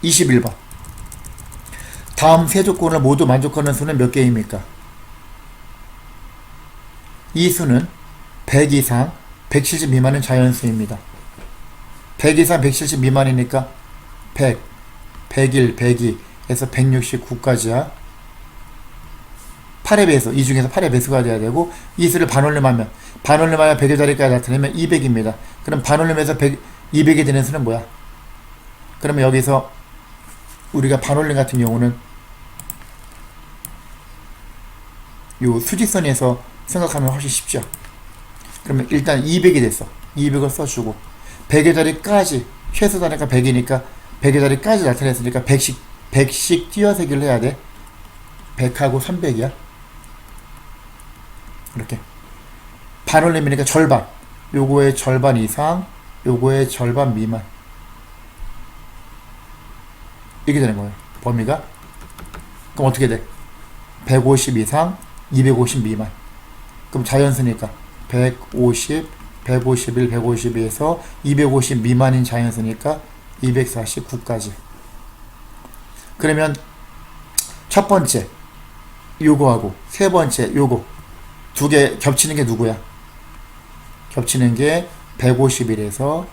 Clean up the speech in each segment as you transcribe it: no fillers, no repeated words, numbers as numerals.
21번. 다음 세 조건을 모두 만족하는 수는 몇 개입니까? 이 수는 100 이상 170 미만은 자연수입니다. 100 이상 170 미만이니까 100, 101, 102에서 169까지야. 8의 배수, 이 중에서 8의 배수가 돼야 되고, 이 수를 반올림하면 100의 자리까지 나타내면 200입니다. 그럼 반올림해서 200이 되는 수는 뭐야? 그러면 여기서 우리가 반올림 같은 경우는 요 수직선에서 생각하면 훨씬 쉽죠. 그러면 일단 200이 됐어. 200을 써주고 100의 자리까지, 최소 단위가 100이니까 100의 자리까지 나타냈으니까 100씩 띄어세기를 해야 돼. 100하고 300이야. 이렇게 반올림이니까 절반, 요거의 절반 이상, 요거의 절반 미만, 이렇게 되는 거예요. 범위가. 그럼 어떻게 돼? 150 이상 250 미만. 그럼 자연수니까 150, 151, 152에서 250 미만인 자연수니까 249까지. 그러면 첫 번째 요거하고 세 번째 요거 두 개 겹치는 게 누구야? 겹치는 게 151에서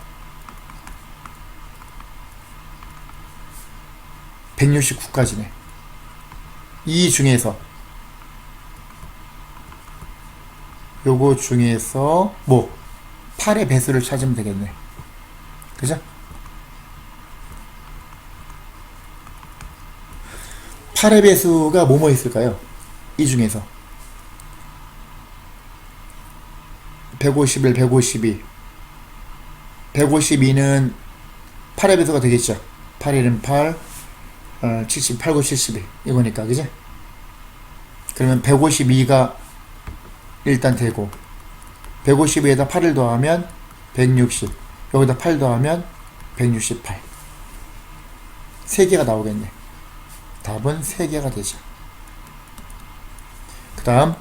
169까지네. 이 중에서 요거 중에서 뭐 8의 배수를 찾으면 되겠네. 그죠? 8의 배수가 뭐뭐 있을까요? 이 중에서 151, 152 152는 8의 배수가 되겠죠. 8일은 8, 70, 8, 9, 72 이거니까. 그지? 그러면 152가 일단 되고, 152에다 8을 더하면 160, 여기다 8 더하면 168. 3개가 나오겠네. 답은 3개가 되죠. 그 다음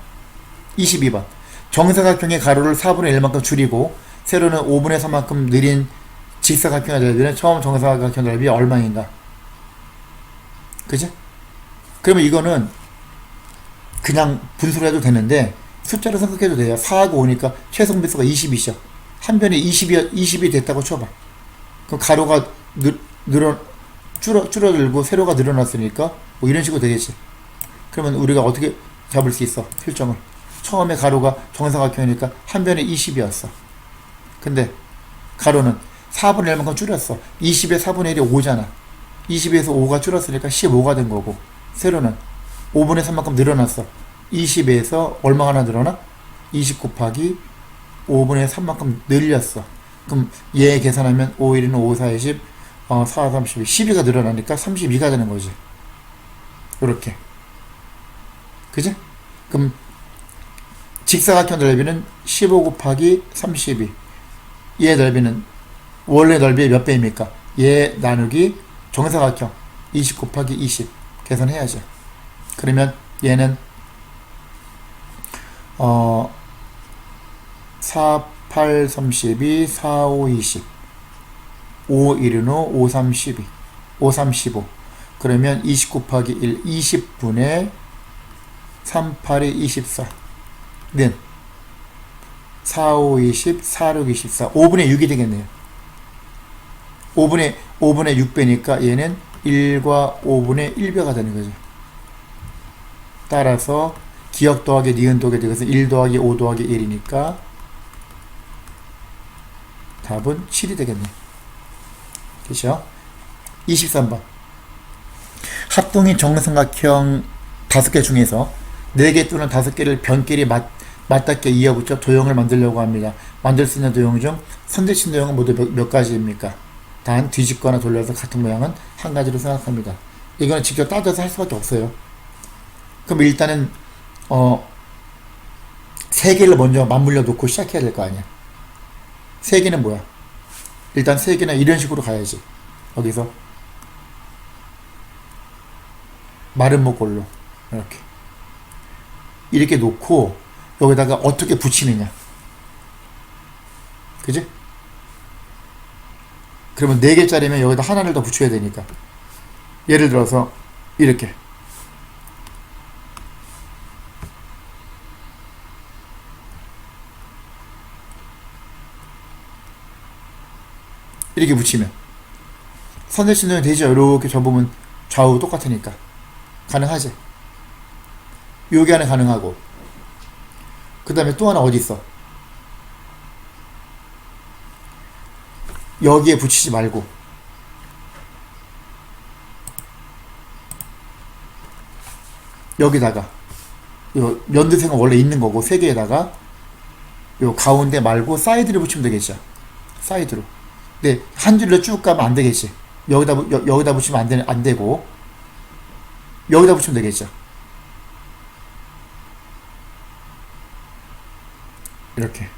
22번. 정사각형의 가로를 4분의 1만큼 줄이고 세로는 5분의 3만큼 느린 직사각형의 넓이는 처음 정사각형 넓이 얼마인가? 그지? 그러면 이거는 그냥 분수로 해도 되는데 숫자로 생각해도 돼요. 4하고 5니까 최소배수가 20이죠. 한 변에 20이 됐다고 쳐봐. 그럼 가로가 줄어들고 세로가 늘어났으니까 뭐 이런 식으로 되겠지. 그러면 우리가 어떻게 잡을 수 있어? 필정을. 처음에 가로가 정사각형이니까 한 변에 20이었어. 근데 가로는 4분의 1만큼 줄였어. 20에 4분의 1이 5잖아. 20에서 5가 줄었으니까 15가 된 거고, 세로는 5분의 3만큼 늘어났어. 20에서 얼마가 하나 늘어나? 20 곱하기 5분의 3만큼 늘렸어. 그럼 얘 계산하면 5, 1은 5, 4, 20, 4, 32, 12가 늘어나니까 32가 되는 거지. 요렇게. 그지? 그럼 직사각형 넓이는 15 곱하기 32. 얘 넓이는 원래 넓이의 몇 배입니까? 얘 나누기 정사각형 20 곱하기 20 계산해야죠. 그러면 얘는 4, 8, 32, 4, 5, 20 5, 1은 5, 5, 3, 12 5, 3, 15 그러면 20 곱하기 1 20분의 3, 8이 24 는 4, 5, 20 4, 6, 24 5분의 6이 되겠네요. 5분의 6배니까 얘는 1과 5분의 1배가 되는 거죠. 따라서 기억 더하기 니은 더하기 되어서 1 더하기 5 더하기 1이니까 답은 7이 되겠네. 그렇죠? 23번. 합동인 정삼각형 5개 중에서 4개 또는 5개를 변끼리 맞닿게 이어붙여 도형을 만들려고 합니다. 만들 수 있는 도형 중 선택신 도형은 모두 몇 가지입니까? 단 뒤집거나 돌려서 같은 모양은 한 가지로 생각합니다. 이거는 직접 따져서 할 수밖에 없어요. 그럼 일단은 3개를 먼저 맞물려 놓고 시작해야 될 거 아니야. 3개는 뭐야? 일단 3개는 이런 식으로 가야지. 여기서 마른 목골로 이렇게 놓고 여기다가 어떻게 붙이느냐. 그지? 그러면 4개짜리면 여기다 하나를 더 붙여야 되니까 예를 들어서 이렇게 이렇게 붙이면 선대신호는 되죠. 이렇게 접으면 좌우 똑같으니까 가능하지. 여기 안에 가능하고, 그 다음에 또 하나 어디 있어? 여기에 붙이지 말고 여기다가 요 연두색은 원래 있는 거고 세 개에다가 요 가운데 말고 사이드를 붙이면 되겠죠. 사이드로. 근데 한 줄로 쭉 가면 안 되겠지. 여기다 붙이면 안 되고 여기다 붙이면 되겠죠. 이렇게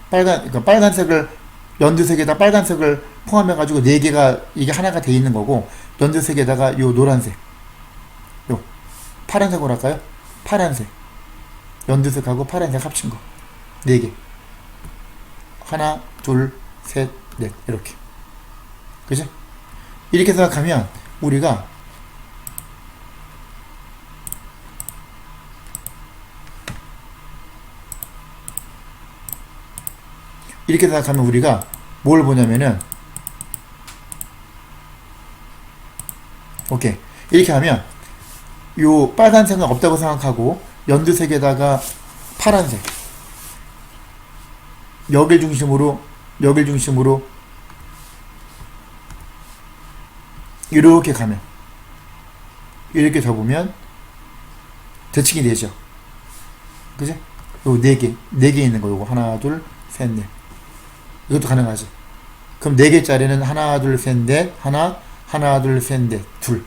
그러니까 빨간색을 연두색에다 빨간색을 포함해 가지고 네 개가 이게 하나가 돼 있는 거고, 연두색에다가 요 노란색, 요 파란색으로 할까요? 파란색, 연두색하고 파란색 합친 거 네 개. 하나, 둘, 셋, 넷. 이렇게. 그죠? 이렇게 생각하면 우리가 뭘 보냐면은, 오케이. 이렇게 하면 요 빨간색은 없다고 생각하고 연두색에다가 파란색, 여길 중심으로 이렇게 가면, 이렇게 접으면 대칭이 되죠. 그지? 요 네 개 있는 거, 요거 하나, 둘, 셋, 넷. 이것도 가능하지. 그럼 네 개짜리는 하나, 둘, 셋, 넷, 하나, 둘, 셋, 넷, 두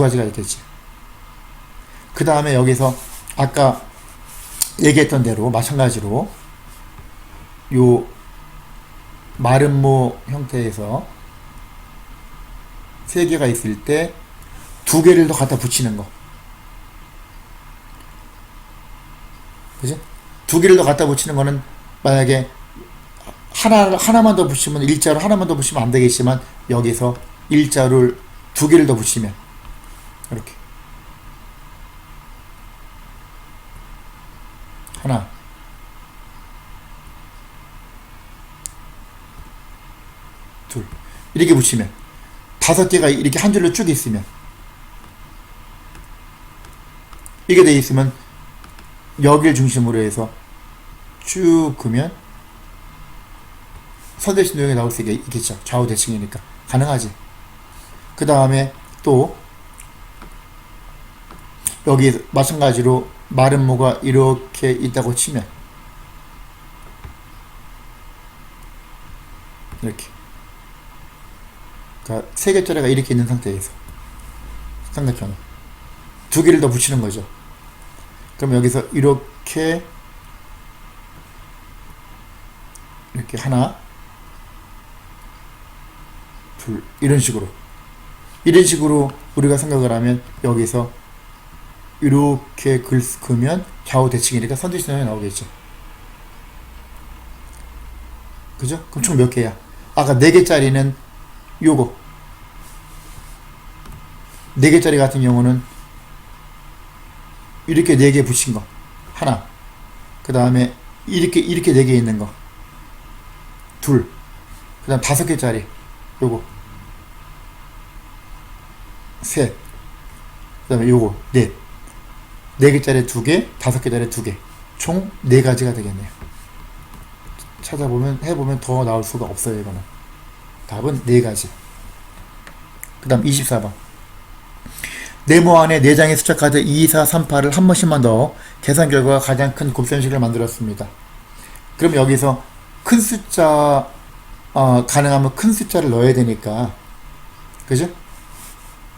가지가 있겠지. 그 다음에 여기서 아까 얘기했던 대로 마찬가지로 요 마름모 형태에서 세 개가 있을 때 두 개를 더 갖다 붙이는 거. 그지? 두 개를 더 갖다 붙이는 거는 만약에 하나만 더 붙이면, 일자로 하나만 더 붙이면 안 되겠지만, 여기서 일자를 두 개를 더 붙이면 이렇게 하나, 둘, 이렇게 붙이면 다섯 개가 이렇게 한 줄로 쭉 있으면, 이게 돼 있으면 여길 중심으로 해서 쭉 그면 선대신호형이 나올 수 있겠죠. 좌우 대칭이니까 가능하지. 그 다음에 또 여기 마찬가지로 마름모가 이렇게 있다고 치면 이렇게, 그러니까 세 개짜리가 이렇게 있는 상태에서 삼각형을 두 개를 더 붙이는 거죠. 그럼 여기서 이렇게 하나, 둘, 이런 식으로 우리가 생각을 하면 여기서 이렇게 그으면 좌우 대칭이니까 선대신호형이 나오겠죠. 그죠? 그럼 총 몇 개야? 아까 4개짜리는 요거 4개짜리 같은 경우는 이렇게 4개 붙인 거 하나, 그 다음에 이렇게 4개 있는 거 둘, 그 다음 5개짜리 요거 셋, 그 다음에 요거 넷. 4개짜리 2개, 5개짜리 2개. 총 4가지가 되겠네요. 해보면 더 나올 수가 없어요, 이거는. 답은 4가지. 그 다음 24번. 네모 안에 4장의 숫자 카드 2, 4, 3, 8을 한 번씩만 넣어 계산 결과가 가장 큰 곱셈식을 만들었습니다. 그럼 여기서 큰 숫자, 가능하면 큰 숫자를 넣어야 되니까, 그죠?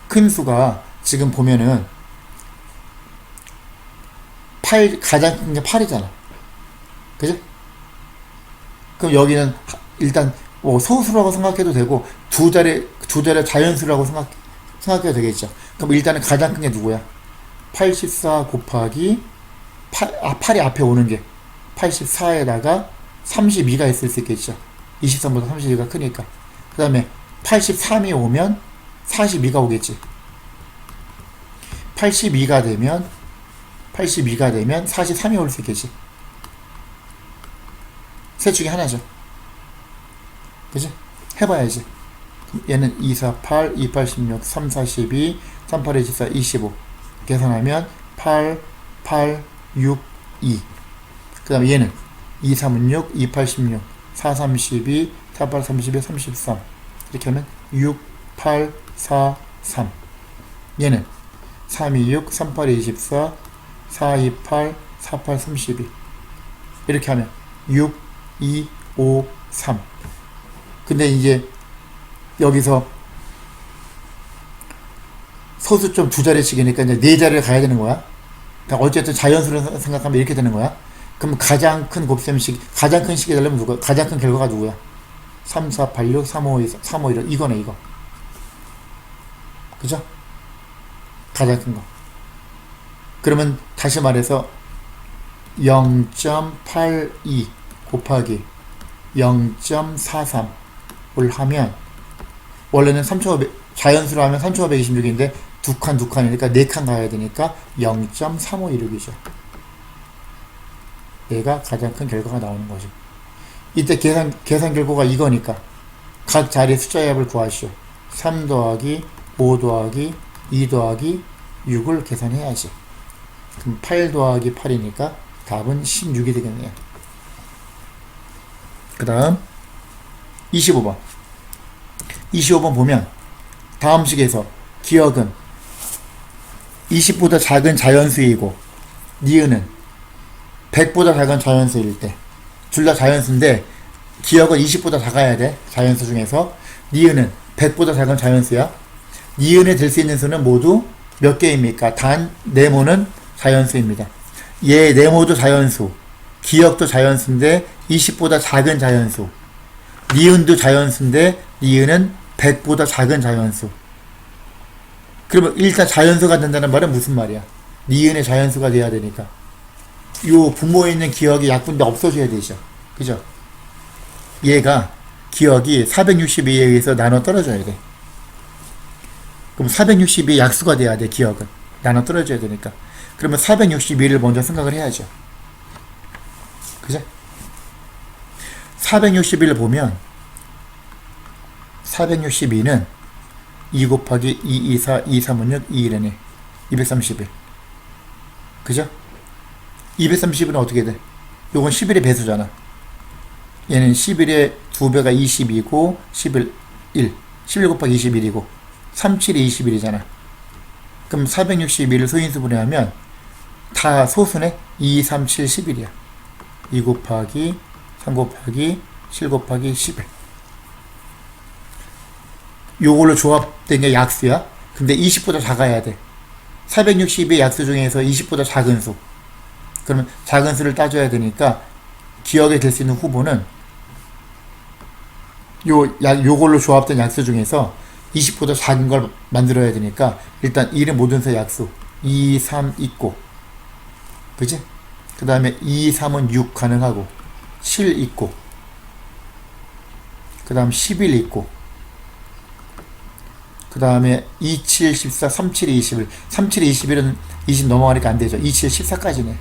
큰 수가 지금 보면은 가장 큰 게 8이잖아. 그죠? 그럼 여기는 일단 소수라고 생각해도 되고 두 자리 자연수라고 생각해도 되겠죠. 그럼 일단은 가장 큰 게 누구야? 84 곱하기 8이 앞에 오는 게 84에다가 32가 있을 수 있겠죠. 23보다 32가 크니까. 그 다음에 83이 오면 42가 오겠지. 82가 되면 43이 올 수 있겠지. 셋 중에 하나죠. 그치? 해봐야지. 얘는 2, 4, 8, 2, 8, 16, 3, 4, 12, 3, 8, 24, 25. 계산하면 8, 8, 6, 2. 그 다음에 얘는 2, 3은 6, 2, 8, 16, 4, 3, 12, 4, 8, 32, 33. 이렇게 하면 6, 8, 4, 3. 얘는 3, 2, 6, 3, 8, 24, 4, 2, 8, 4, 8, 32. 이렇게 하면 6, 2, 5, 3. 근데 이제 여기서 소수점 두 자리씩이니까 이제 네 자리를 가야 되는 거야. 그러니까 어쨌든 자연수로 생각하면 이렇게 되는 거야. 그럼 가장 큰 곱셈식, 가장 큰 식이 되려면 누가? 가장 큰 결과가 누구야? 3, 4, 8, 6, 3, 5, 2, 3, 5, 1. 이거네, 이거. 그죠? 가장 큰 거. 그러면 다시 말해서 0.82 곱하기 0.43을 하면, 원래는 3,500, 자연수로 하면 3,526인데 두 칸이니까 네 칸 가야 되니까 0.356이죠. 얘가 가장 큰 결과가 나오는 거죠. 이때 계산 결과가 이거니까 각 자리 숫자의 합을 구하시오. 3 더하기 5 더하기 2 더하기 6을 계산해야지. 그럼 8 더하기 8이니까 답은 16이 되겠네요. 그 다음 25번. 25번 보면 다음 식에서 기억은 20보다 작은 자연수이고 니은은 100보다 작은 자연수일 때, 둘 다 자연수인데 기억은 20보다 작아야 돼. 자연수 중에서 니은은 100보다 작은 자연수야. 니은에 들 수 있는 수는 모두 몇 개입니까? 단 네모는 자연수입니다. 얘 네모도 자연수, 기억도 자연수인데 20보다 작은 자연수. 니은도 자연수인데 니은은 100보다 작은 자연수. 그러면 일단 자연수가 된다는 말은 무슨 말이야? 니은의 자연수가 돼야 되니까 요 분모에 있는 기억이 약분돼 없어져야 되죠. 그죠? 얘가 기억이 462에 의해서 나눠 떨어져야 돼. 그럼 462의 약수가 돼야 돼. 기억은 나눠 떨어져야 되니까. 그러면 462를 먼저 생각을 해야죠. 그죠? 461을 보면 462는 2 곱하기 2, 2, 4, 2, 3은 6, 2, 1이네. 231. 그죠? 230은 어떻게 돼? 요건 11의 배수잖아. 얘는 11의 2배가 22고 11, 1. 11 곱하기 21이고 37이 21이잖아. 그럼 461을 소인수분해 하면 다 소수네? 2, 3, 7, 11이야. 2 곱하기 3 곱하기 7 곱하기 11. 요걸로 조합된 게 약수야. 근데 20보다 작아야 돼. 460의 약수 중에서 20보다 작은 수. 그러면 작은 수를 따져야 되니까 기억에 될 수 있는 후보는 요걸로 조합된 약수 중에서 20보다 작은 걸 만들어야 되니까 일단 1은 모든 수 약수 2, 3 있고, 그치? 그 다음에 2, 3은 6 가능하고 7 있고, 그 다음 11 있고, 그 다음에 2, 7, 14, 3, 7, 21. 3, 7, 21은 20 넘어가니까 안 되죠. 2, 7, 14까지네.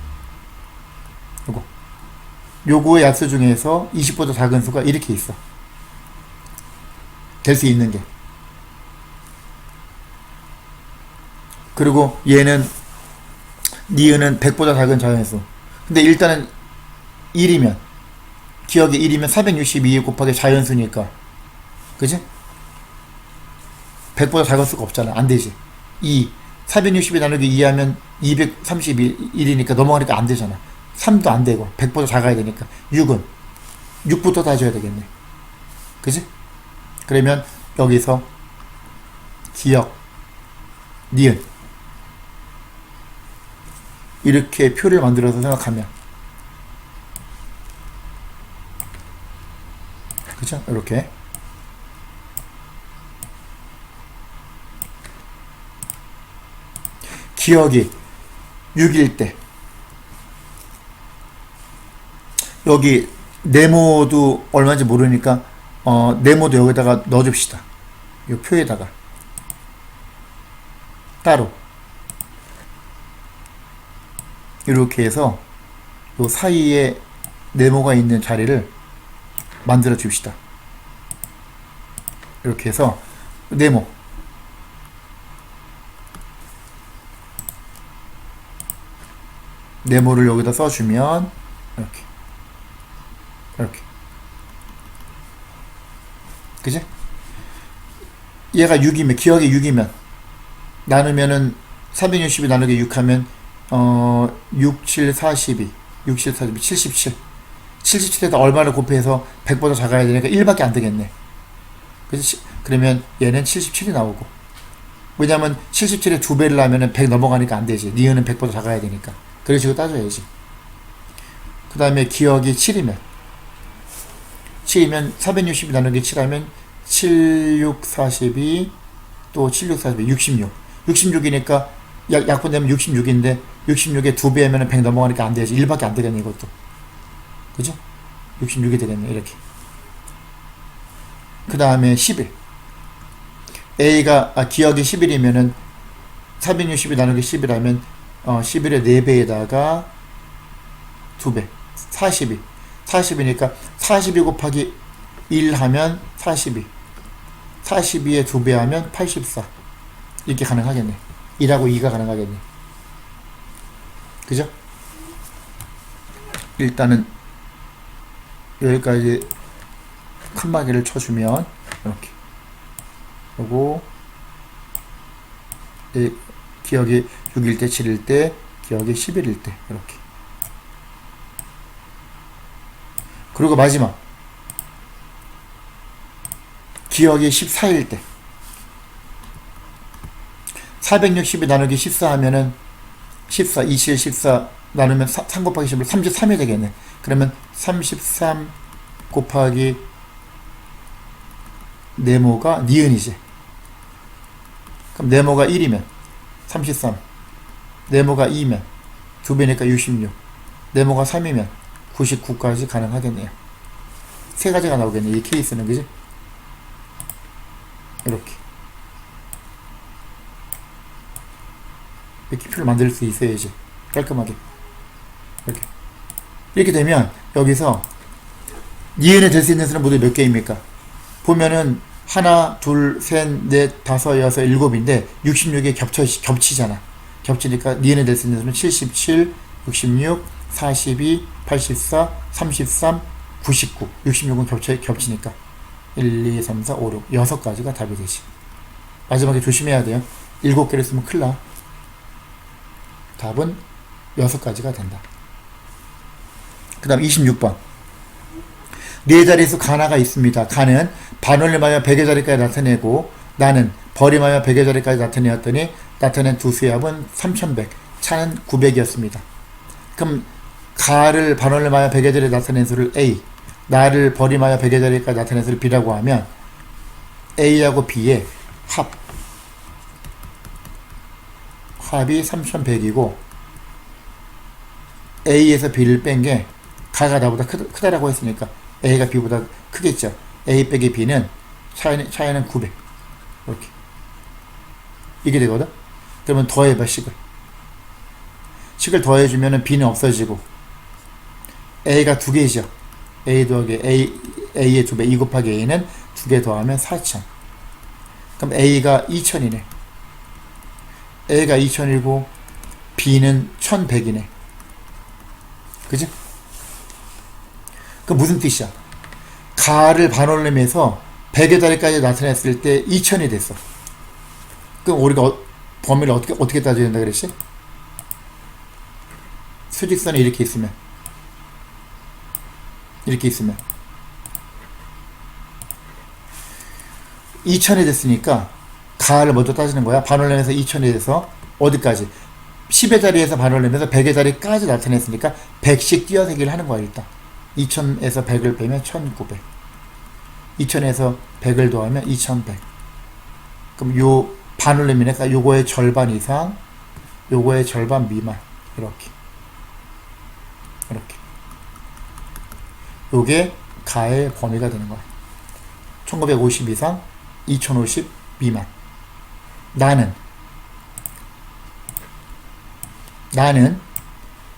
요거의 약수 중에서 20보다 작은 수가 이렇게 있어. 될 수 있는 게. 그리고 얘는, 니은은 100보다 작은 자연수. 근데 일단은 1이면, 기억이 1이면 462 곱하기 자연수니까. 그치? 100보다 작을 수가 없잖아. 안 되지. 2. 460에 나누기 2 하면 231이니까 넘어가니까 안 되잖아. 3도 안 되고 100보다 작아야 되니까. 6은 6부터 따져야 되겠네. 그치? 그러면 여기서 기억, 니은 이렇게 표를 만들어서 생각하면, 그쵸? 이렇게 기억이 6일 때 여기 네모도 얼마인지 모르니까 네모도 여기다가 넣어줍시다. 요 표에다가 따로 이렇게 해서 요 사이에 네모가 있는 자리를 만들어 줍시다. 이렇게 해서 네모를 여기다 써주면 이렇게 그지? 얘가 6이면 기억이 6이면 나누면은 360이 나누기 6하면 6, 7, 42 6, 7, 42 77 77에다 얼마를 곱해서 100보다 작아야 되니까 1밖에 안 되겠네. 그치? 그러면 얘는 77이 나오고, 왜냐면 77에 2배를 하면은 100 넘어가니까 안 되지. 니은은 100보다 작아야 되니까. 그런 식으로 따져야지. 그 다음에 기억이 7이면 460이 나누기 7하면 7, 6, 42 또 7, 6, 42 66 66이니까 약분되면 66인데 66에 2배 하면 100 넘어가니까 안 되지. 1밖에 안 되겠네 이것도. 그죠? 66이 되겠네 이렇게. 그 다음에 11 A가 기억이 11이면은 460이 나누기 11하면 11의 4배에다가 2배 42니까 42 곱하기 1 하면 42 42에 2배 하면 84 이렇게 가능하겠네. 1하고 2가 가능하겠네. 그죠? 일단은 여기까지 칸막이를 쳐주면 이렇게 요거 기억이 6일 때 7일 때 기억이 11일 때 이렇게. 그리고 마지막 기억이 14일 때 460이 나누기 14 하면은 14, 27, 14 나누면 3 곱하기 10을 33이 되겠네. 그러면 33 곱하기 네모가 니은이지. 그럼 네모가 1이면 33, 네모가 2면 2배니까 66, 네모가 3이면 99까지 가능하겠네요. 세 가지가 나오겠네 이 케이스는. 그지? 이렇게 표를 만들 수 있어야지 깔끔하게. 이렇게 되면 여기서 니은에 될 수 있는 수는 모두 몇 개입니까? 보면은 하나, 둘, 셋, 넷, 다섯, 여섯, 일곱인데 66에 겹치잖아. 겹치니까 니은에 될 수 있는 수는 77, 66, 42, 84, 33, 99. 66은 겹치니까 1, 2, 3, 4, 5, 6 6가지가 답이 되지. 마지막에 조심해야 돼요. 7개를 쓰면 큰일 나. 답은 6가지가 된다. 그 다음 26번 네 자릿수 가나가 있습니다. 가는 반올림하여 100의 자리까지 나타내고 나는 벌임하여 100의 자리까지 나타내었더니 나타낸 두 수의 합은 3100, 차는 900이었습니다. 그럼 가를 반올림하여 100의 자리에 나타낸 수를 A, 나를 벌임하여 100의 자리까지 나타낸 수를 B라고 하면 A하고 B의 합이 3100이고 A에서 B를 뺀 게 가가 나보다 크다라고 했으니까 A가 B보다 크겠죠. A 빼기 B는 차이는 900 이렇게 이게 되거든. 그러면 더해봐. 식을 더해주면 B는 없어지고 A가 2개죠. A 더하기 A의 2배 2 곱하기 A는 2개 더하면 4000. 그럼 A가 2000이네. A가 2000이고 B는 1100이네. 그지? 그 무슨 뜻이야? 가를 반올림해서 100의 자리까지 나타냈을 때 2000이 됐어. 그럼 우리가 범위를 어떻게 따져야 된다 그랬지? 수직선이 이렇게 있으면 2000이 됐으니까 가를 먼저 따지는 거야. 반올림해서 2000이 돼서 어디까지? 10의 자리에서 반올림해서 100의 자리까지 나타냈으니까 100씩 띄어세기를 하는 거야. 일단 2000에서 100을 빼면 1900, 2000에서 100을 더하면 2100. 그럼 요 반올림이니까 요거의 절반 이상, 요거의 절반 미만. 이렇게 요게 가의 범위가 되는 거야. 1950 이상, 2050 미만. 나는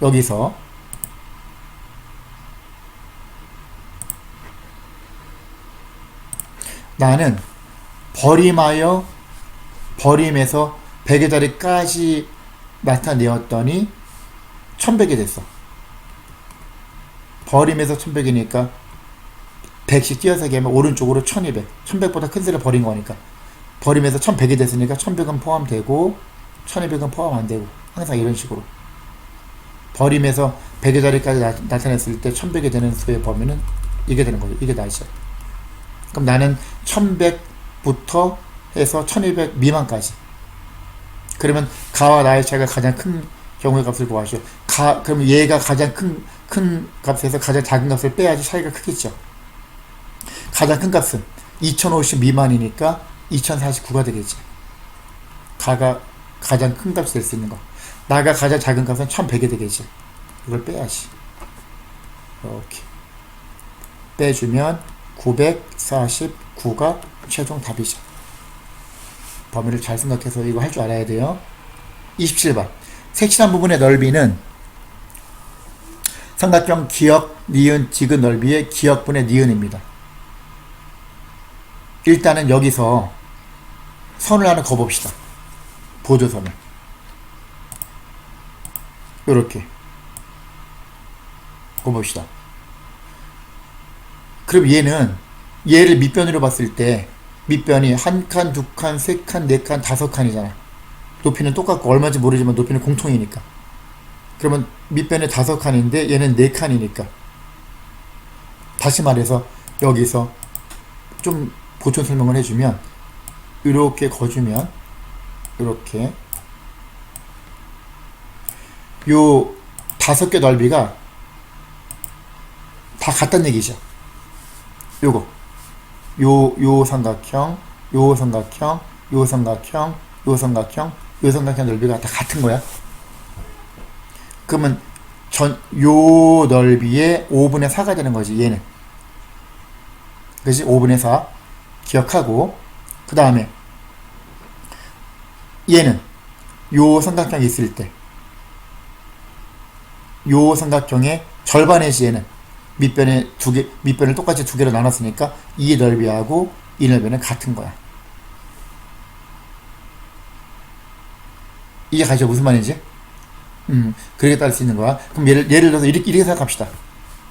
여기서 나는 버림에서 100의 자리까지 나타내었더니 1100이 됐어. 버림에서 1100이니까 100씩 띄어서 얘기하면 오른쪽으로 1200. 1100보다 큰 수를 버린 거니까. 버림에서 1100이 됐으니까 1100은 포함되고 1200은 포함 안 되고. 항상 이런 식으로. 버림에서 100의 자리까지 나타냈을 때 1100이 되는 수의 범위는 이게 되는 거죠. 이게 나이죠. 그럼 나는 1100부터 해서 1200 미만까지. 그러면 가와 나의 차이가 가장 큰 경우의 값을 구하시오. 그럼 얘가 가장 큰 값에서 가장 작은 값을 빼야지 차이가 크겠죠. 가장 큰 값은 2050 미만이니까 2049가 되겠지. 가가 가장 큰 값이 될 수 있는 거. 나가 가장 작은 값은 1100이 되겠지. 이걸 빼야지. 이렇게 빼주면 949가 최종 답이죠. 범위를 잘 생각해서 이거 할 줄 알아야 돼요. 27번. 색칠한 부분의 넓이는 삼각형 기역, 니은, 디귿 넓이의 기역분의 니은입니다. 일단은 여기서 선을 하나 그어봅시다. 보조선을. 요렇게 그어봅시다. 그럼 얘를 밑변으로 봤을 때 밑변이 한 칸, 두 칸, 세 칸, 네 칸, 다섯 칸이잖아. 높이는 똑같고 얼마인지 모르지만 높이는 공통이니까. 그러면 밑변이 다섯 칸인데 얘는 네 칸이니까. 다시 말해서 여기서 좀 보충 설명을 해주면 이렇게 거주면 이렇게 요 다섯 개 넓이가 다 같다는 얘기죠. 요 삼각형, 요 삼각형, 요 삼각형, 요 삼각형, 요 삼각형 넓이가 다 같은 거야. 그러면 요 넓이의 5분의 4가 되는 거지, 얘는. 그치? 5분의 4. 기억하고, 그 다음에, 얘는, 요 삼각형이 있을 때, 요 삼각형의 절반의 얘는, 밑변을 똑같이 두 개로 나눴으니까, 이 넓이하고 이 넓이는 같은 거야. 이게 가죠? 무슨 말인지? 그렇게 따를 수 있는 거야. 그럼 예를 들어서 이렇게 생각합시다.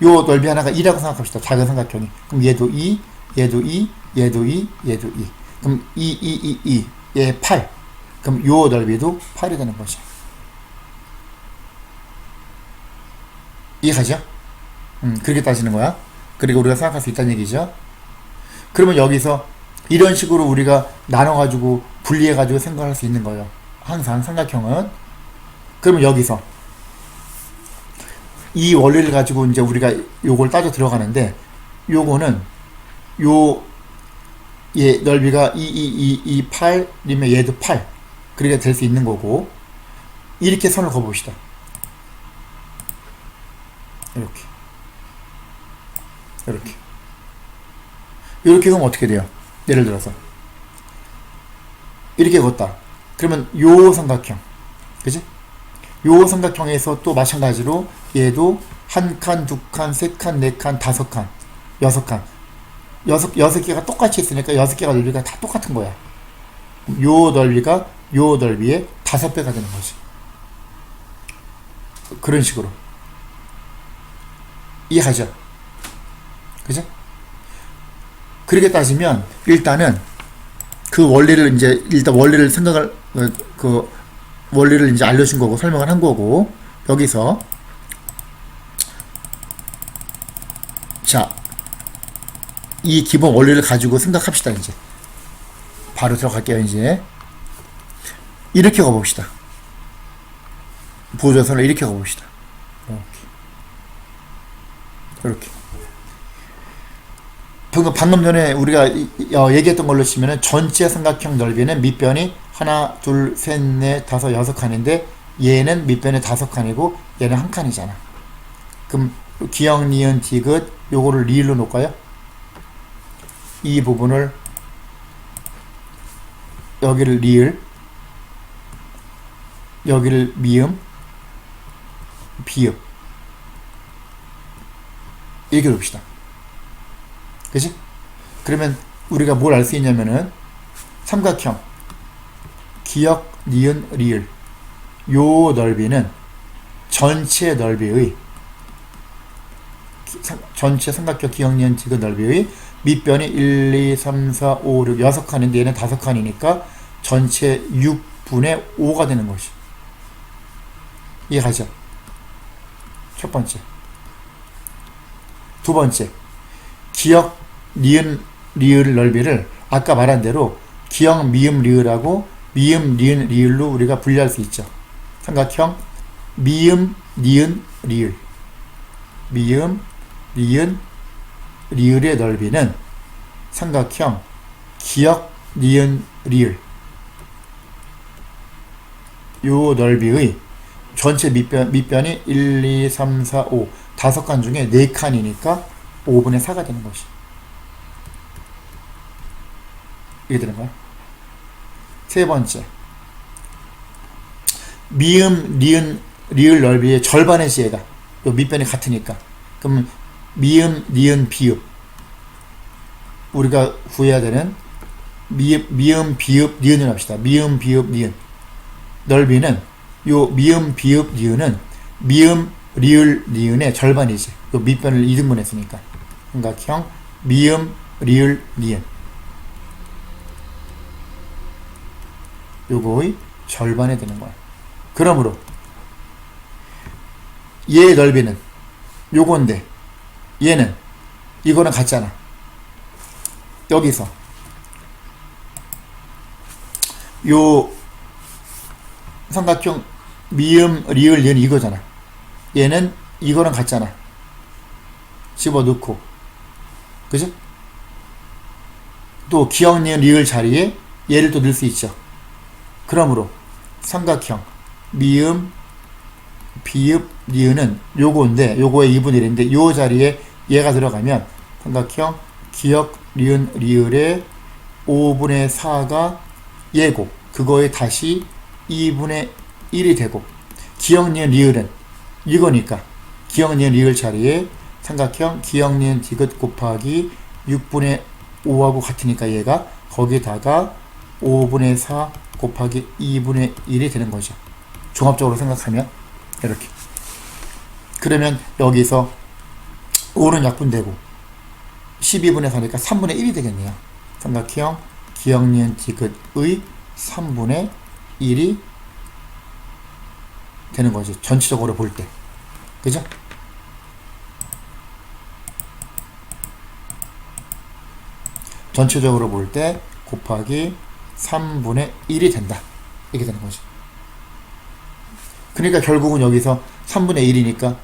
요 넓이 하나가 2라고 생각합시다. 작은 삼각형이. 그럼 얘도 2, 얘도 2, 얘도 2, 얘도 2. 그럼 2, 얘 8. 그럼 요 넓이도 8이 되는 거죠. 이해가죠? 그렇게 따지는 거야. 그리고 우리가 생각할 수 있다는 얘기죠. 그러면 여기서 이런 식으로 우리가 나눠가지고 분리해가지고 생각할 수 있는 거예요. 항상 삼각형은. 그러면 여기서 이 원리를 가지고 이제 우리가 요걸 따져 들어가는데, 요거는 얘 넓이가 8이면 얘도 8 그렇게 될 수 있는 거고, 이렇게 선을 그어봅시다. 이렇게 그럼 어떻게 돼요? 예를 들어서 이렇게 그었다. 그러면 요 삼각형, 그지? 요 삼각형에서 또 마찬가지로 얘도 한 칸, 두 칸, 세 칸, 네 칸, 다섯 칸, 여섯 칸, 여섯 개가 똑같이 있으니까 여섯 개가 넓이가 다 똑같은 거야. 요 넓이가 요 넓이의 5배가 되는 거지. 그런 식으로. 이해하죠? 그죠? 그렇게 따지면 일단은 그 원리를 원리를 이제 알려준 거고 설명을 한 거고, 여기서 자, 이 기본 원리를 가지고 생각합시다. 이제 바로 들어갈게요. 이제 이렇게 가봅시다. 보조선을 이렇게 가봅시다. 이렇게. 방금 전에 우리가 얘기했던 걸로 치면은 전체 삼각형 넓이는 밑변이 하나, 둘, 셋, 넷, 다섯, 여섯 칸인데 얘는 밑변이 5칸이고 얘는 한 칸이잖아. 그럼 기역, 니은, 디귿 요거를 리을로 놓을까요? 이 부분을 여기를 리을, 여기를 미음, 비읍. 이렇게 봅시다. 그치? 그러면 우리가 뭘 알 수 있냐면은 삼각형 기역, 니은, 리을 요 넓이는 전체 넓이의 전체 삼각형 기역, 니은, 디귿 넓이의 밑변이 1, 2, 3, 4, 5, 6 6칸인데 얘는 5칸이니까 전체 6분의 5가 되는 것이. 이해가죠? 첫 번째. 두 번째, 기역, 니은, 리을 넓이를 아까 말한 대로 기역, 미음, 리을하고 미음, 니은, 리을로 우리가 분리할 수 있죠. 삼각형 미음, 니은, 리을, 미음, 니은, 리을의 넓이는 삼각형 기역, 니은, 리을 요 넓이의 전체 밑변이 1, 2, 3, 4, 5 5칸 중에 4칸이니까 5분의 4가 되는 것이. 이게 되는 거야. 세 번째, 미음, 니은, 리을 넓이의 절반의 얘가 요 밑변이 같으니까 그럼 미음, 니은, 비읍 우리가 구해야 되는 미음, 비읍, 니은을 합시다. 미음, 비읍, 니은 넓이는 요 미음, 비읍, 니은은 미음, 리을, 니은의 절반이지. 요 밑변을 2등분 했으니까 삼각형 미음, 리을, 니은 요거의 절반이 되는 거야. 그러므로 얘의 넓이는 요건데 얘는 이거는 같잖아. 여기서 요 삼각형 미음, 리을, 니은 이거잖아. 얘는 이거랑 같잖아. 집어넣고 그지? 또 기역, 니은, 리을 자리에 얘를 또 넣을 수 있죠. 그러므로 삼각형 미음, 비읍, 니은은 요거인데 요거의 2분의 1인데 요 자리에 얘가 들어가면 삼각형 기역, 니은, 리을의 5분의 4가 얘고 그거에 다시 2분의 1이 되고 기역, 니은, 리을은 이거니까 기역, 니은, 리을 자리에 삼각형 기역, 니은, 디귿 곱하기 6분의 5하고 같으니까 얘가 거기다가 5분의 4 곱하기 2분의 1이 되는 거죠. 종합적으로 생각하면 이렇게. 그러면 여기서 5는 약분되고 12분의 4니까 3분의 1이 되겠네요. 삼각형 기역, 니은, 디귿의 3분의 1이 되는 거죠. 전체적으로 볼 때. 그죠? 전체적으로 볼 때 곱하기 3분의 1이 된다. 이렇게 되는 거죠. 그러니까 결국은 여기서 3분의 1이니까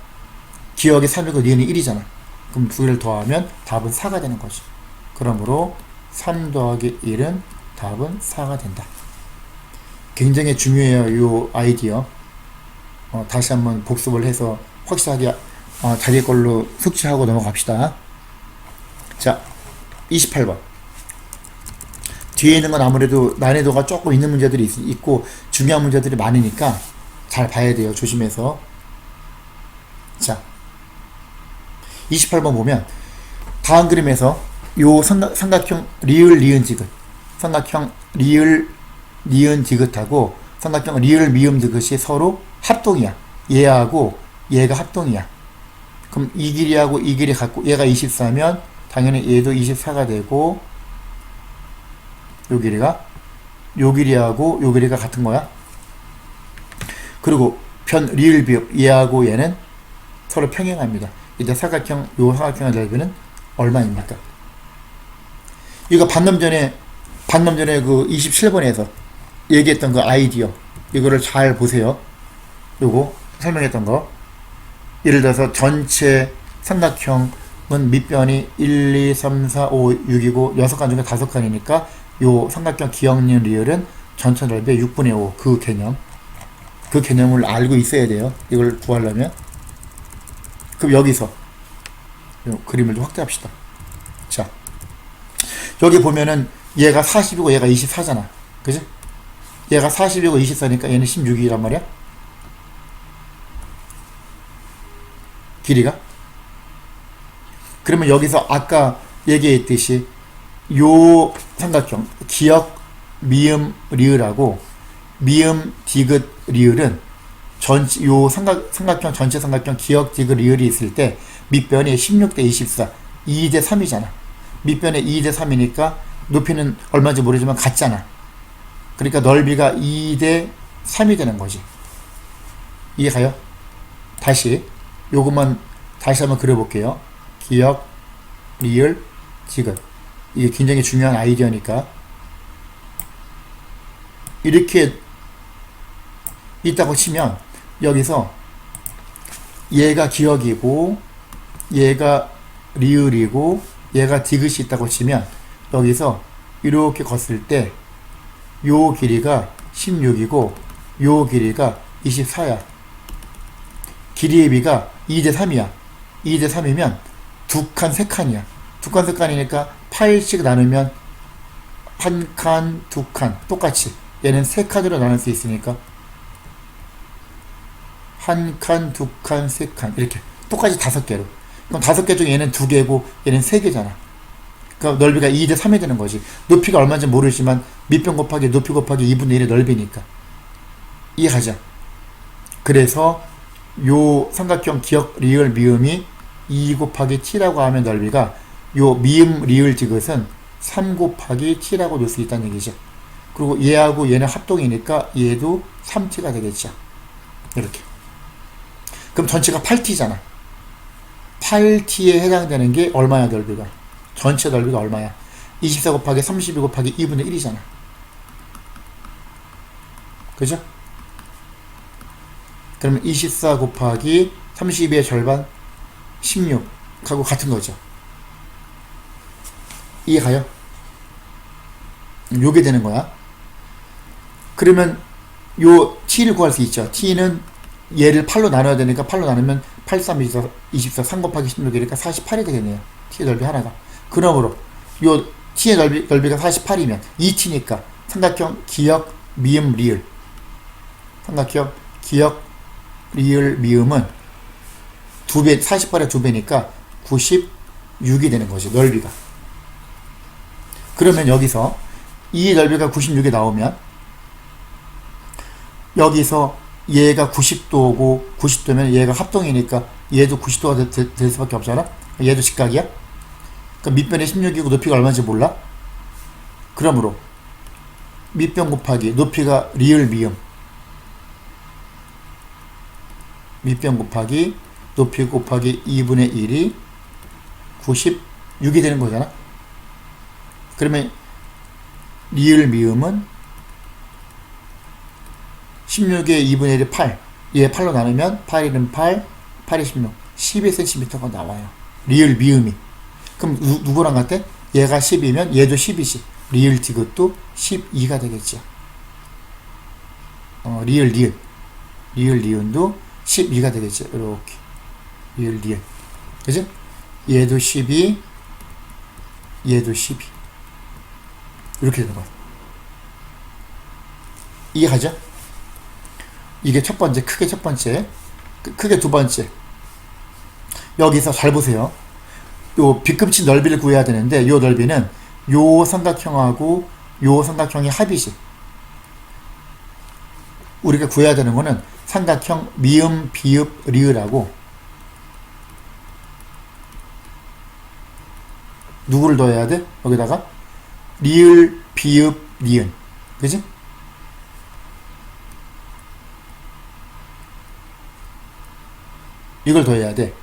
기역의 3이고 니은이 1이잖아. 그럼 두 개를 더하면 답은 4가 되는 거죠. 그러므로 3 더하기 1은 답은 4가 된다. 굉장히 중요해요. 이 아이디어. 다시 한번 복습을 해서 확실하게 자기 걸로 숙지하고 넘어갑시다. 자, 28번. 뒤에 있는 건 아무래도 난이도가 조금 있는 문제들이 있고 중요한 문제들이 많으니까 잘 봐야 돼요. 조심해서. 자, 28번 보면 다음 그림에서 요 삼각형 리을, 니은, 디귿 삼각형 리을, 니은, 디귿하고 삼각형 리을, 미음, 디귿이 서로 합동이야. 얘하고 얘가 합동이야. 그럼 이 길이하고 이 길이 같고 얘가 24면 당연히 얘도 24가 되고 요 길이하고 요 길이가 같은 거야. 그리고 편 리을, 비읍 얘하고 얘는 서로 평행합니다. 이제 삼각형 요 삼각형의 넓이는 얼마입니까? 이거 방금 전에 그 27번에서 얘기했던 그 아이디어 이거를 잘 보세요. 요거 설명했던 거. 예를 들어서 전체 삼각형은 밑변이 1, 2, 3, 4, 5, 6이고 6칸 중에 5칸이니까 요 삼각형 기역, 니은, 리을은 전체 넓이의 6분의 5 그 개념. 그 개념을 알고 있어야 돼요. 이걸 구하려면. 그럼 여기서 요 그림을 좀 확대합시다. 자, 여기 보면은 얘가 40이고 얘가 24잖아. 그지? 얘가 40이고 24니까 얘는 16이란 말이야. 길이가. 그러면 여기서 아까 얘기했듯이 요 삼각형 기역 미음 리을하고 미음 디귿 리을은 전체 요 삼각형 전체 삼각형 기역 디귿 리을이 있을 때 밑변이 16대 24 2대 3이잖아. 밑변에 2대 3이니까 높이는 얼마인지 모르지만 같잖아. 그러니까 넓이가 2대 3이 되는 거지. 이해가요? 다시 요것만 다시 한번 그려볼게요. 기역 리을 디귿. 이게 굉장히 중요한 아이디어니까 이렇게 있다고 치면 여기서 얘가 기역이고 얘가 리을이고 얘가 디귿이 있다고 치면 여기서 이렇게 걷을 때 요 길이가 16이고 요 길이가 24야. 길이의 비가 2대 3이야. 2대 3이면 두 칸, 세 칸이야. 두 칸, 세 칸이니까 8씩 나누면 한 칸, 두 칸 똑같이 얘는 세 칸으로 나눌 수 있으니까 한 칸, 두 칸, 세 칸 이렇게 똑같이 5개로. 그럼 5개 중에 얘는 2개고 얘는 3개잖아. 그러니까 넓이가 2대 3이 되는 거지. 높이가 얼마인지 모르지만 밑변 곱하기 높이 곱하기 2분의 1의 넓이니까. 이해하자. 그래서 요 삼각형 기역 리을 미음이 2 곱하기 t라고 하면 넓이가 요 미음 리을 디귿은 3 곱하기 t라고 놓을 수 있다는 얘기죠. 그리고 얘하고 얘는 합동이니까 얘도 3t가 되겠죠. 이렇게. 그럼 전체가 8t잖아. 8t에 해당되는 게 얼마야 넓이가? 전체 넓이가 얼마야? 24 곱하기 32 곱하기 2분의 1이잖아. 그죠? 그러면 24 곱하기 32의 절반 16하고 같은 거죠. 이해가요? 요게 되는 거야. 그러면 요 t를 구할 수 있죠. t는 얘를 8로 나눠야 되니까 8로 나누면 8, 3, 24, 3 곱하기 16이니까 48이 되겠네요. t의 넓이 하나가. 그러므로 요 t의 넓이가 48이면 2t니까 삼각형 기역 미음 리을 삼각형 기역 리을 미음은 2배, 48의 2배니까 96이 되는 거지, 넓이가. 그러면 여기서 이 넓이가 96이 나오면 여기서 얘가 90도고 90도면 얘가 합동이니까 얘도 90도가 될 수밖에 없잖아. 얘도 직각이야. 그러니까 밑변이 16이고 높이가 얼마인지 몰라. 그러므로 밑변 곱하기 높이가 리을 미음 밑변 곱하기 높이 곱하기 2분의 1이 96이 되는 거잖아. 그러면 리을 미음은 16의 2분의 1이 8. 얘 8로 나누면 8, 1은 8, 8이 16. 12cm가 나와요. 리을 미음이. 그럼 누구랑 같아? 얘가 10이면 얘도 10이지. 리을 디귿도 12가 되겠죠. 리을 리은도 12가 되겠죠. 이렇게. 리을 리은. 그죠? 얘도 12, 얘도 12. 이렇게 되는 거야. 이해하죠? 이게 첫 번째, 크게 첫 번째, 크게 두 번째. 여기서 잘 보세요. 요 빗금치 넓이를 구해야 되는데 요 넓이는 요 삼각형하고 요 삼각형의 합이지. 우리가 구해야 되는 거는 삼각형 미음, 비읍, 리을하고 누구를 더해야 돼? 여기다가 리을, 비읍, 니은. 그지? 이걸 더해야 돼.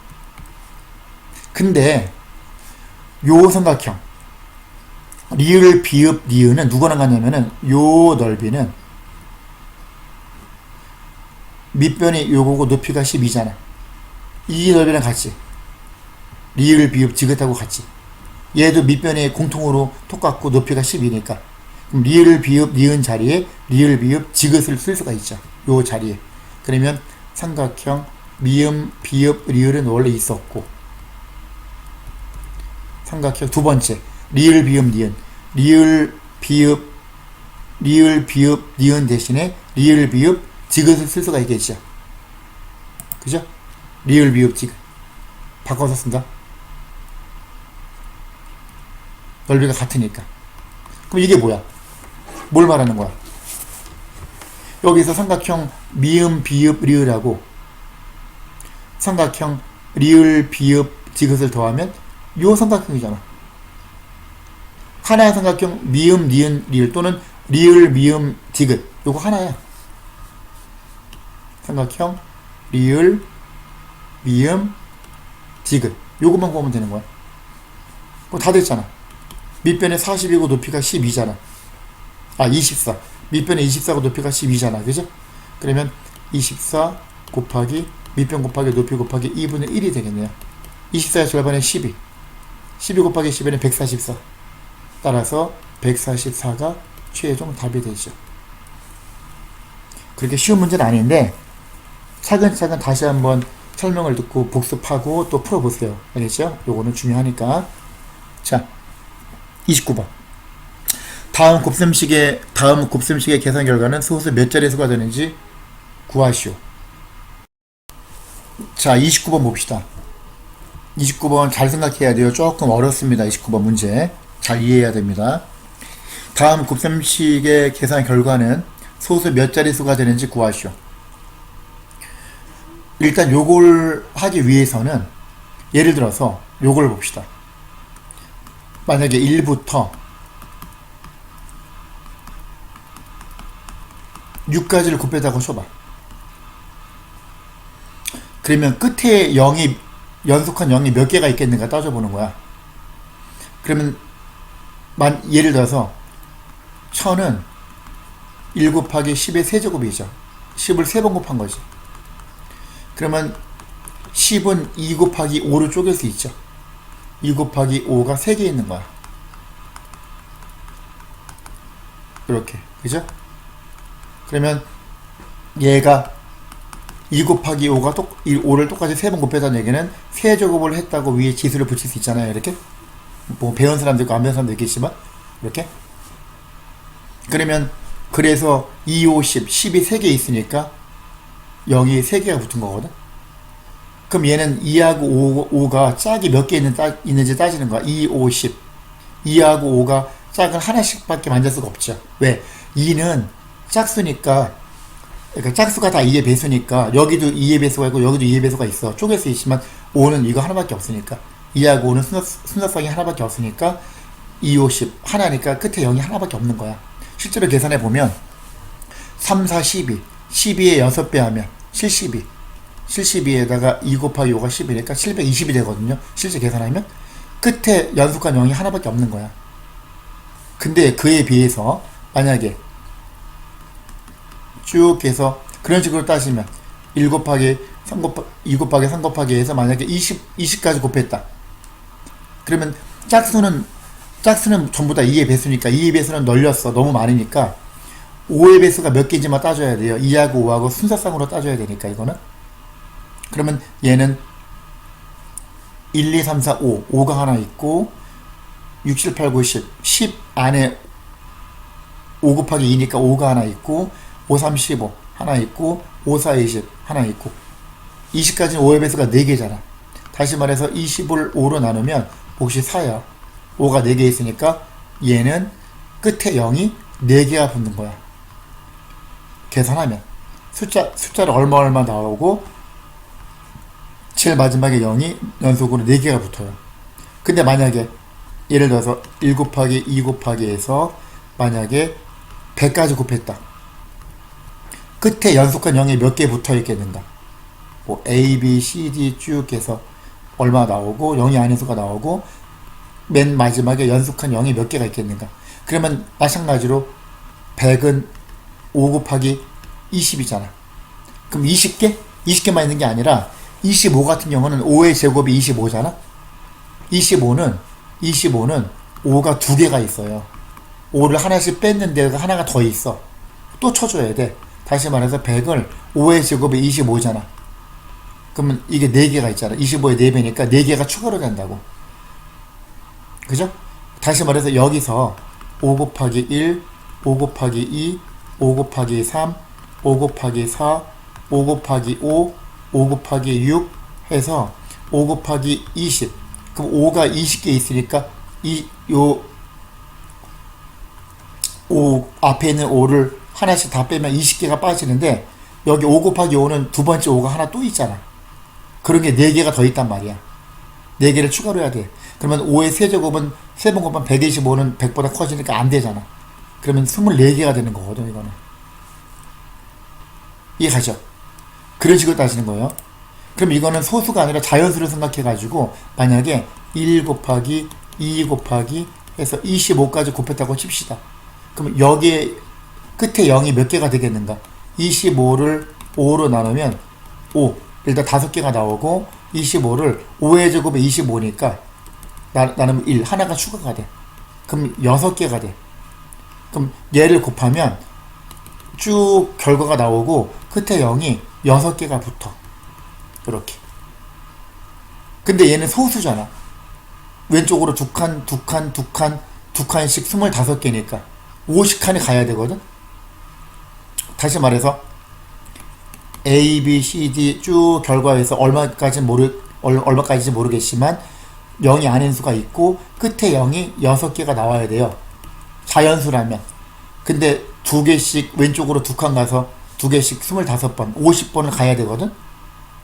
근데 요 삼각형 리을, 비읍, 니은은 누구랑 같냐면은 요 넓이는 밑변이 요거고 높이가 12잖아. 이 넓이랑 같이. 리을, 비읍, 디귿하고 같이. 얘도 밑변이 공통으로 똑같고 높이가 12니까. 그럼 리을, 비읍, 니은 자리에 리을, 비읍, 디귿을 쓸 수가 있죠. 요 자리에. 그러면 삼각형 미음, 비읍, 리을은 원래 있었고 삼각형 두 번째 리을, 비읍, 니은 리을, 비읍, 리을, 비읍, 니은 대신에 리을, 비읍, 지읒을 쓸 수가 있겠죠. 그죠? 리을, 비읍, 지읒. 바꿔서 쓴다. 넓이가 같으니까. 그럼 이게 뭐야? 뭘 말하는 거야? 여기서 삼각형 미음, 비읍, 리을하고 삼각형 리을, 비읍, 지읒을 더하면 요 삼각형이잖아. 하나의 삼각형 미음, 니은, 리을 또는 리을, 미음, 디귿 요거 하나야. 삼각형 리을, 미음, 디귿 요것만 보면 되는 거야. 그거 다 됐잖아. 밑변에 40이고 높이가 12잖아. 아 24. 밑변에 24고 높이가 12잖아. 그죠? 그러면 24 곱하기 밑변 곱하기 높이 곱하기 2분의 1이 되겠네요. 24의 절반에 12. 12 곱하기 12는 144. 따라서 144가 최종 답이 되죠. 그렇게 쉬운 문제는 아닌데 차근차근 다시 한번 설명을 듣고 복습하고 또 풀어보세요. 알겠죠? 요거는 중요하니까. 자, 29번. 다음 곱셈식의 계산 결과는 소수 몇 자리 수가 되는지 구하시오. 자, 29번 봅시다. 29번 잘 생각해야 돼요. 조금 어렵습니다. 29번 문제. 잘 이해해야 됩니다. 다음 곱셈식의 계산 결과는 소수 몇 자리 수가 되는지 구하시오. 일단 요걸 하기 위해서는 예를 들어서 요걸 봅시다. 만약에 1부터 6까지를 곱했다고 쳐봐. 그러면 끝에 0이 연속한 0이 몇 개가 있겠는가 따져보는 거야. 그러면 예를 들어서 1000은 1 곱하기 10의 세제곱이죠. 10을 3번 곱한 거지. 그러면 10은 2 곱하기 5로 쪼갤 수 있죠. 2 곱하기 5가 3개 있는 거야. 이렇게. 그죠? 그러면 얘가 2 곱하기 5를 똑같이 3번 곱했다는 얘기는 세제곱을 했다고 위에 지수를 붙일 수 있잖아요. 이렇게. 뭐 배운 사람도 있고 안 배운 사람도 있겠지만 이렇게. 그러면 그래서 2, 5, 10, 10이 3개 있으니까 0이 3개가 붙은 거거든. 그럼 얘는 2하고 5가 짝이 몇 개 있는지 따지는 거야. 2, 5, 10. 2하고 5가 짝을 하나씩밖에 만들 수가 없죠. 왜? 2는 짝수니까, 그러니까 짝수가 다 2의 배수니까 여기도 2의 배수가 있고 여기도 2의 배수가 있어. 쪼갤 수 있지만 5는 이거 하나밖에 없으니까, 2하고 5는 순서성이 하나밖에 없으니까 2, 5, 10 하나니까 끝에 0이 하나밖에 없는 거야. 실제로 계산해 보면 3, 4, 12 12에 6배 하면 72 72에다가 2 곱하기 5가 10이니까 720이 되거든요. 실제 계산하면 끝에 연속한 0이 하나밖에 없는 거야. 근데 그에 비해서 만약에 쭉 해서 그런 식으로 따지면 1 곱하기 3 곱하기 2 곱하기 3 곱하기 해서 만약에 20까지 곱했다. 그러면 짝수는 전부 다 2의 배수니까 2의 배수는 널렸어. 너무 많으니까 5의 배수가 몇 개인지만 따져야 돼요. 2하고 5하고 순서상으로 따져야 되니까 이거는. 그러면 얘는 1, 2, 3, 4, 5 5가 하나 있고 6, 7, 8, 9, 10 10 안에 5 곱하기 2니까 5가 하나 있고 5, 3, 15 하나 있고 5, 4, 20 하나 있고 20까지는 5의 배수가 4개잖아. 다시 말해서 20을 5로 나누면 몫이 4야. 5가 4개 있으니까 얘는 끝에 0이 4개가 붙는 거야. 계산하면 숫자를 얼마 나오고 제일 마지막에 0이 연속으로 4개가 붙어요. 근데 만약에 예를 들어서 1 곱하기 2 곱하기 해서 만약에 100까지 곱했다. 끝에 연속한 0이 몇 개 붙어 있겠는가? 뭐 A, B, C, D 쭉 해서 얼마 나오고 0이 아닌 수가 나오고 맨 마지막에 연속한 0이 몇 개가 있겠는가? 그러면 마찬가지로 100은 5 곱하기 20이잖아. 그럼 20개? 20개만 있는 게 아니라 25 같은 경우는 5의 제곱이 25잖아. 25는 5가 2개가 있어요. 5를 하나씩 뺐는 데가 하나가 더 있어. 또 쳐줘야 돼. 다시 말해서 100을 5의 제곱이 25잖아. 그러면 이게 4개가 있잖아. 25의 4배니까 4개가 추가로 된다고. 그죠? 다시 말해서 여기서 5 곱하기 1, 5 곱하기 2, 5 곱하기 3, 5 곱하기 4, 5 곱하기 5, 5 곱하기 6 해서 5 곱하기 20. 그럼 5가 20개 있으니까 요 5 앞에 있는 5를 하나씩 다 빼면 20개가 빠지는데 여기 5 곱하기 5는 두 번째 5가 하나 또 있잖아. 그런 게 4개가 더 있단 말이야. 4개를 추가로 해야 돼. 그러면 5의 세제곱은 3번 곱하면 125는 100보다 커지니까 안 되잖아. 그러면 24개가 되는 거거든, 이거는. 이해가죠? 그런 식으로 따지는 거예요. 그럼 이거는 소수가 아니라 자연수를 생각해가지고 만약에 1 곱하기 2 곱하기 해서 25까지 곱했다고 칩시다. 그럼 여기에 끝에 0이 몇 개가 되겠는가? 25를 5로 나누면 5. 일단 5개가 나오고 25를 5의 제곱에 25니까 나누면 1. 하나가 추가가 돼. 그럼 6개가 돼. 그럼 얘를 곱하면 쭉 결과가 나오고 끝에 0이 6개가 붙어. 이렇게. 근데 얘는 소수잖아. 왼쪽으로 두 칸씩 25개니까 50칸이 가야 되거든. 다시 말해서 A, B, C, D 쭉 결과에서 얼마까지 모르겠지만 0이 아닌 수가 있고 끝에 0이 6개가 나와야 돼요. 자연수라면. 근데 2개씩 왼쪽으로 2칸 가서 2개씩 25번 50번을 가야 되거든.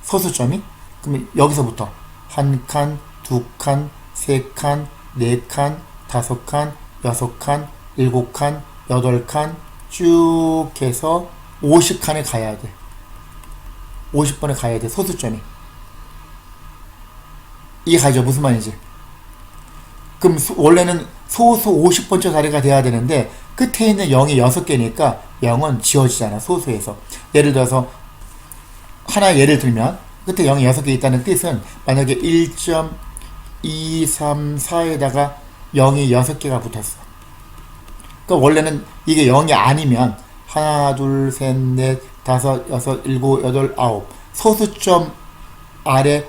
소수점이. 그럼 여기서부터 1칸, 2칸, 3칸, 4칸, 5칸, 6칸, 7칸, 8칸 쭉 해서 50칸에 가야 돼. 50번에 가야 돼. 소수점이. 이해가죠? 무슨 말인지. 그럼 원래는 소수 50번째 자리가 돼야 되는데 끝에 있는 0이 6개니까 0은 지워지잖아. 소수에서. 예를 들어서 하나 예를 들면 끝에 0이 6개 있다는 뜻은 만약에 1.234에다가 0이 6개가 붙었어. 그러니까 원래는 이게 0이 아니면 하나, 둘, 셋, 넷, 다섯, 여섯, 일곱, 여덟, 아홉 소수점 아래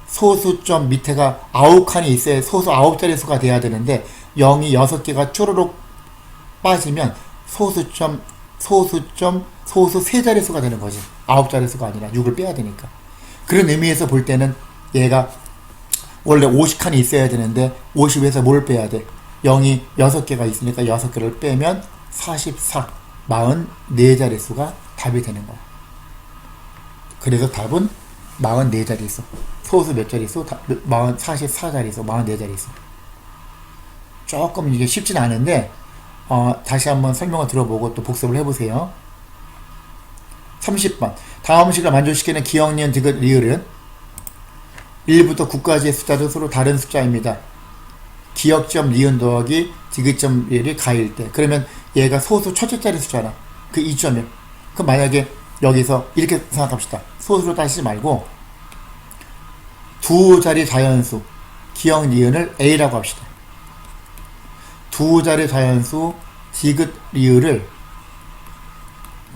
소수점 밑에가 9칸이 있어야 소수 9자리 수가 돼야 되는데 0이 6개가 쪼르륵 빠지면 소수 3자리 수가 되는 거지. 9자리 수가 아니라 6을 빼야 되니까. 그런 의미에서 볼 때는 얘가 원래 50칸이 있어야 되는데 50에서 뭘 빼야 돼? 0이 6개가 있으니까 6개를 빼면 44, 44자리 수가 답이 되는 거야. 그래서 답은 44자리 수. 소수 몇 자리 수? 44자리 수, 44자리 수. 조금 이게 쉽진 않은데 다시 한번 설명을 들어보고 또 복습을 해보세요. 30번. 다음 식을 만족시키는 기억, 니은, 디귿, 리을은 1부터 9까지의 숫자도 서로 다른 숫자입니다. 기억점 니은 더하기 디귿점 리을이 가일 때. 그러면 얘가 소수 첫째 자리 숫자나 그 2.1. 그럼 만약에 여기서 이렇게 생각합시다. 소수로 따지지 말고 두 자리 자연수 기억 니은을 A라고 합시다. 두 자리 자연수 디귿 리을을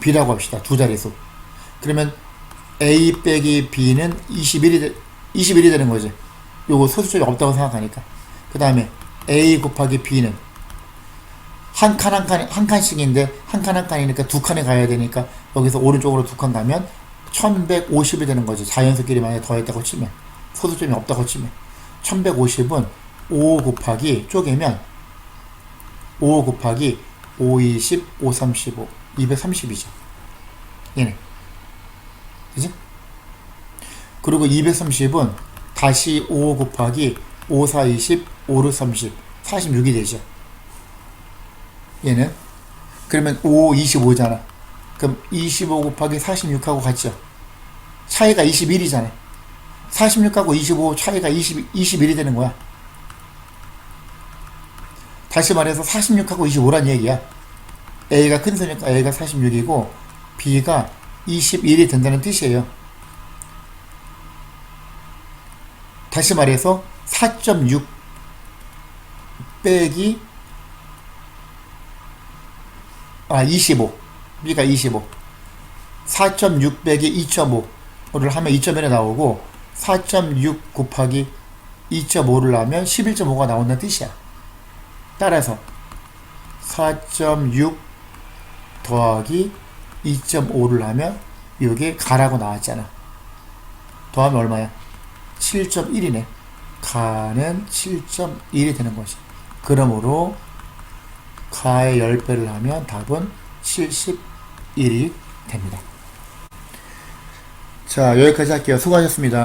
B라고 합시다. 두 자리수. 그러면 A 빼기 B는 21이 되는 거지. 요거 소수점이 없다고 생각하니까. 그 다음에 A 곱하기 B는 한 칸씩인데 한 칸이니까 두 칸에 가야 되니까 여기서 오른쪽으로 두 칸 가면 1150이 되는 거지. 자연수끼리 만약에 더했다고 치면. 소수점이 없다고 치면. 1150은 5 곱하기 쪼개면 5 곱하기 5, 20, 5, 35 230이죠. 얘네. 그지? 그리고 230은 다시 5 곱하기 5, 4, 20, 5, 6, 30 46이 되죠. 얘는. 그러면 5, 25잖아. 그럼 25 곱하기 46하고 같죠. 차이가 21이잖아. 46하고 25 차이가 21이 되는 거야. 다시 말해서 46하고 25란 얘기야. A가 큰 수니까 A가 46이고 B가 21이 된다는 뜻이에요. 다시 말해서 4.6 빼기 25 B가 25 4.6 빼기 2.5를 하면 2.1이 나오고 4.6 곱하기 2.5를 하면 11.5가 나온다는 뜻이야. 따라서 4.6 더하기 2.5를 하면 이게 가라고 나왔잖아. 더하면 얼마야? 7.1이네. 가는 7.1이 되는 것이. 그러므로 가의 10배를 하면 답은 71이 됩니다. 자, 여기까지 할게요. 수고하셨습니다.